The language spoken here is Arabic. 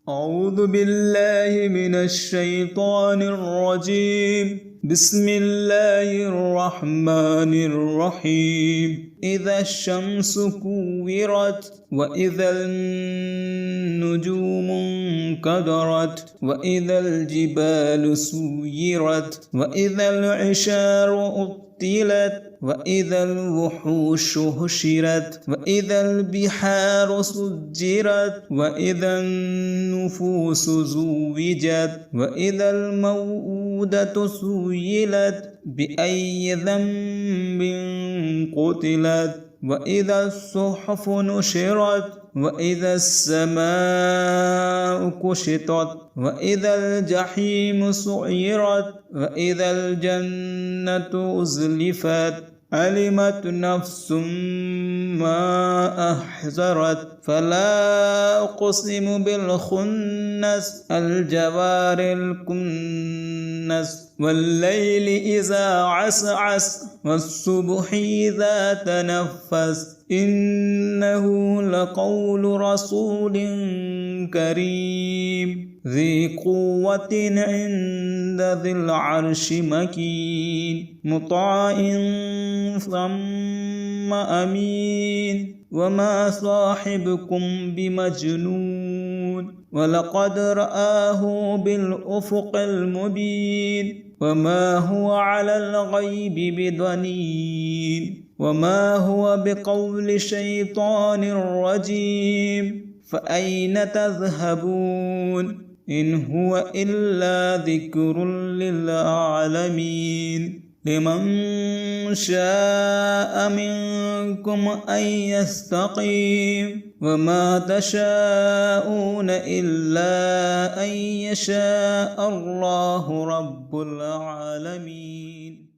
أعوذ بالله من الشيطان الرجيم. بسم الله الرحمن الرحيم. إذا الشمس كورت وإذا النجوم انكدرت وإذا الجبال سيرت وإذا العشار عطلت وإذا الوحوش حشرت وإذا البحار سجرت وإذا النفوس زوجت وإذا الموءودة سئلت بأي ذنب قتلت وإذا الصحف نشرت وإذا السماء كشطت وإذا الجحيم سعرت وإذا الجنة أزلفت علمت نفس ما أحضرت فلا أقسم بالخنس الجوار الكنس والليل إذا عسعس والصبح إذا تنفس إنه لقول رسول كريم ذي قوة عند ذي العرش مكين مطاع ثم أمين وما صاحبكم بمجنون ولقد رآه بالأفق المبين وما هو على الغيب بضنين وما هو بقول شيطان رجيم فأين تذهبون إن هو إلا ذكر للعالمين لمن شاء منكم أن يستقيم وما تشاءون إلا أن يشاء الله رب العالمين.